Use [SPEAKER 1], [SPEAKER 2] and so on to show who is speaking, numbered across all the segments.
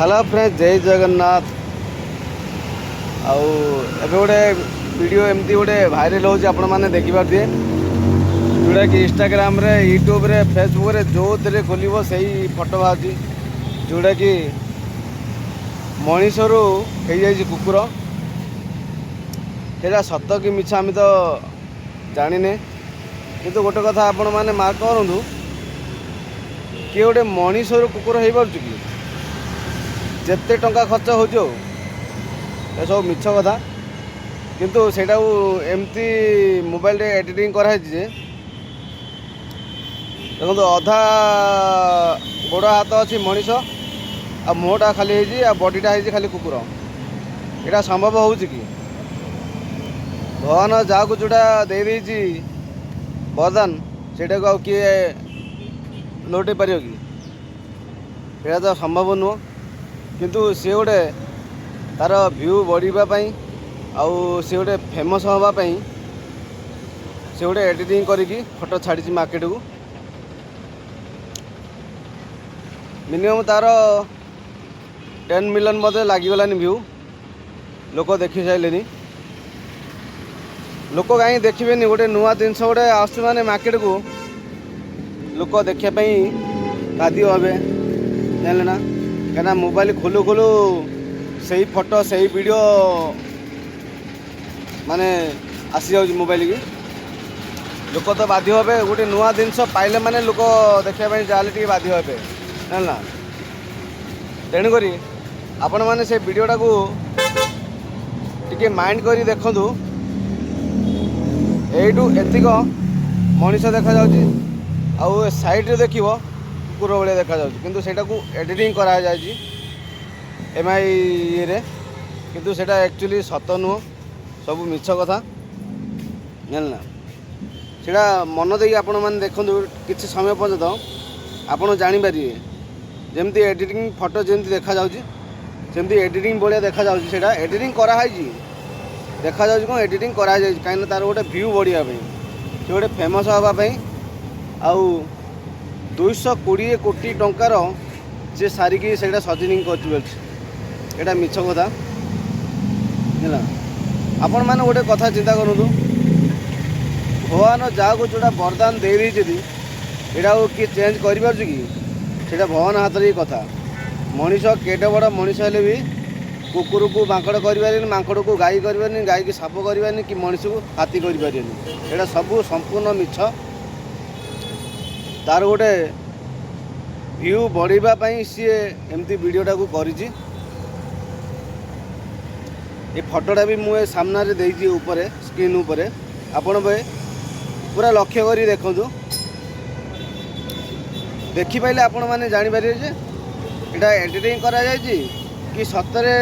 [SPEAKER 1] Hello friends जय जगन्नाथ। आउ एबे गोटे वीडियो एमती गोटे भाइराल होची आपण माने देखि पारथिए, जोड़ा कि इंस्टाग्राम रे यूट्यूब रे फेसबुक रे जो तेरे खोलिबो सही फोटो बाजी, जोड़ा कि मनीषरू हो जाइए कुकुर। सेटा सत कि मिछ आम तो जानिने, किंतु गोटे कथा आपण माने मार्क करंतु कि गोटे मनीषरू कुकुर हो पारछु कि जेते टंका खर्च हो सब मिछ कथा। किंतु सेटा एमती मोबाइल रे एडिटिंग कराई जे देखो अधा गोड़ हाथ अच्छी मनीष आ मुहटा खाली आ बडीटा है खाली कुकुर। यहाँ संभव हो कि भगवान जहाँ जोड़ा दे वरदान सेटा को किए लौटे पार कि यहाँ तो संभव नुह। किंतु सी गोटे तार व्यू बढ़ापी आउ सी गोटे फेमस हाँपाई सी गोटे एडिटिंग करी फोटो छाड़ी मार्केट को। मिनिमम तार 10 मिलियन मध्य लगिगलानी व्यू, लोक देखी सारे। लोक कहीं देखिए गोटे नुआ जिनस गोटे आस माने मार्केट को लोक देखापी बाध्य हे जान ना। कहीं मोबाइल खोलू खोलू से फोटो से वीडियो माने आसी जाऊँ मोबाइल की। लोक तो बाध्य हे गोटे नुआ जिनस पाइले माने लोक देखापी जाए बाध्य हे जाना। तेणुक आपण मैंने से वीडियोटा को टिके माइंड करी देखु। यू एतिक मनीष देखा जाउची आउ साइड देखिए कुकुर भाया देखा जाउची, किंतु सेटा को एडिटिंग करा जायछि MI रे। किंतु सेटा एक्चुअली सत नुह, सब मिछ कथा जानना। सेटा मन देई आपण माने देखंतु किछि समय पर्यंत आपण जानि पारिबे जेमती एडिटिंग फोटो जेमती देखा जाउची सेमती एडिटिंग भाया देखा जाउची। सेटा एडिटिंग करा हाइछि देखा जाउची कोन एडिटिंग करा जाइछि काइन तार गोटे व्यू बढ़िया पे से गोटे फेमस हाँपाई आउ 220 कोटी टंकार से सारिकी से सजनिंग कर मिछ कथा है। आपण मैंने गोटे कथा चिंता करूँ, भगवान जहाँ को जोड़ा वरदान दे यहाँ को किए चेंज कर भगवान हाथ ही कथा। मनीष केटे बड़ मनीष हेले भी कुकुर को माकड़ कर, माकड़ को गाई कर, गाई की साप कर कि मनीष को हाथी कर। यहाँ सब संपूर्ण मिछ। तार गोटे व्यू बढ़ापी सी एमती वीडियोटा को करी। ये फोटोटा भी मुझे सामने देती ऊपर स्क्रीन ऊपर आपण पूरा लक्ष्य करी देखु। देखिपारे आपण मैंने जापर जे यहाँ एडिटिंग करा जायछि कि सतरे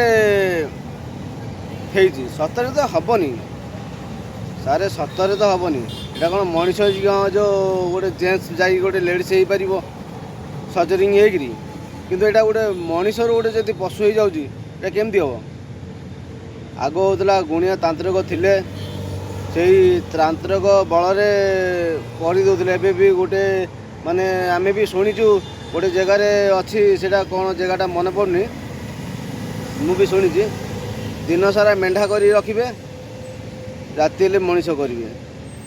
[SPEAKER 1] सतरे तो हेनी सारे सतरे तो हेनी। यहाँ कौन मनीष जो गोटे जेन्ट्स जा गोटे लेडीज हो पार सर्जरिंग होकरी, किंतु यहाँ गोटे मनीष गोटे जब पशु हो जाऊँगी केमती हम। आग होता गुणिया तांत्रिक थिले से तांत्रिक बल कर दौले। एबे भी गोटे माने आमे भी शुणीचु गोटे जगार अच्छी सेटा कौन जगहटा मन पड़नी, मु भी शुणी दिन सारा मेढ़ा कर रखिए राति मनीष करेंगे।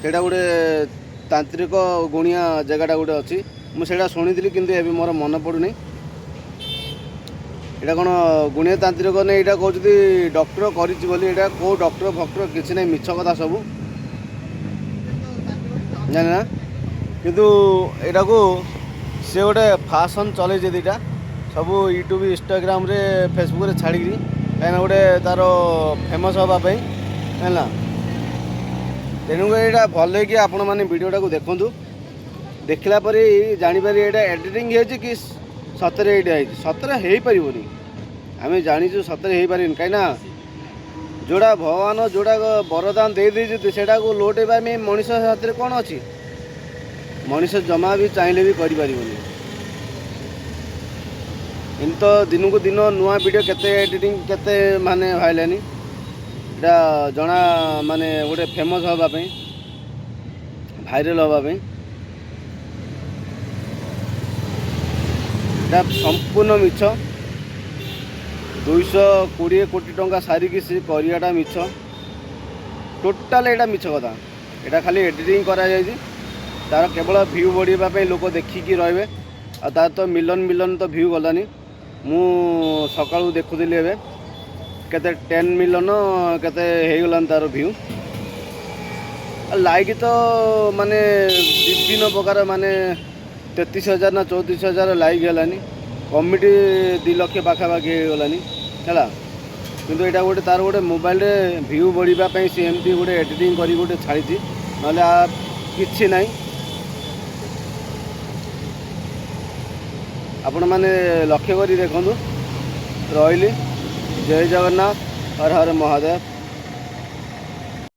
[SPEAKER 1] सेटा गोटे तांत्रिक गुणिया जगहटा गोटे अच्छी मुझा शुणी किंतु एबे मोर मन पड़ूनी। यहाँ कौन गुणिया तांत्रिक नहीं यहाँ कहते डॉक्टर करा कौ डॉक्टर फक्टर किसी ना मिछ कथा सब जाना। किंतु यहाँ को सी गोटे फैशन चले दीटा सब यूट्यूब इंस्टाग्राम रे फेसबुक रे छाड़ी कहीं गोटे तार फेमस हाँपाई है। तेणुक यहाँ भल कि आपण मैंने वीडियोटा को देखु, देखला पर जापर यहाँ एडिटिंग हो कि सतरे ये सतरे हो पारनी। आम जाचु सतरे हो पार कहीं जोड़ा भगवान जोड़ा वरदान दे देटा को लौटेबा मनीष हाथ में कौन अच्छी मनीष जमा भी चाहिए भी कर। इन तो दिन को दिन नुआ वीडियो केते एडिटिंग केते माने भाइलानी यहाँ जना माने गोटे फेमस हाँपाई भाइराल हाँपाई संपूर्ण मिछ। 220 କୋଟି ଟଙ୍କା ସାରିକି ସେ କରିବାଟା ମିଛ। ଟୋଟାଲ ଏଇଟା ମିଛ କଥା। ଏଇଟା ଖାଲି ଏଡ଼ିଟିଂ କରାଯାଇଛି। ତାର କେବଳ ଭିଉ ବଢ଼ିବା ପାଇଁ ଲୋକ ଦେଖିକି ରହିବେ। ଆଉ ତାର ତ ମିଲିୟନ ତ ଭିଉ ଗଲାନି। ମୁଁ ସକାଳୁ ଦେଖୁଥିଲି ଏବେ କେତେ 10 ମିଲିୟନ କେତେ ହେଇଗଲାନି ତାର ଭିଉ। ଲାଇକ୍ ତ ମାନେ ବିଭିନ୍ନ ପ୍ରକାର ମାନେ 33,000 ନା 34,000 ଲାଇକ୍ ହେଲାନି। କମିଟି 2 ଲକ୍ଷ ପାଖାପାଖି ହେଇଗଲାନି ହେଲା। କିନ୍ତୁ ଏଇଟା ଗୋଟେ ତାର ଗୋଟେ ମୋବାଇଲରେ ଭିଉ ବଢ଼ିବା ପାଇଁ ସେ ଏମିତି ଗୋଟେ ଏଡ଼ିଟିଂ କରି ଗୋଟେ ଛାଡ଼ିଛି, ନହେଲେ କିଛି ନାହିଁ। ଆପଣମାନେ ଲକ୍ଷ୍ୟ କରି ଦେଖନ୍ତୁ। ରହିଲି। ଜୟ ଜଗନ୍ନାଥ, ହର ହର ମହାଦେବ।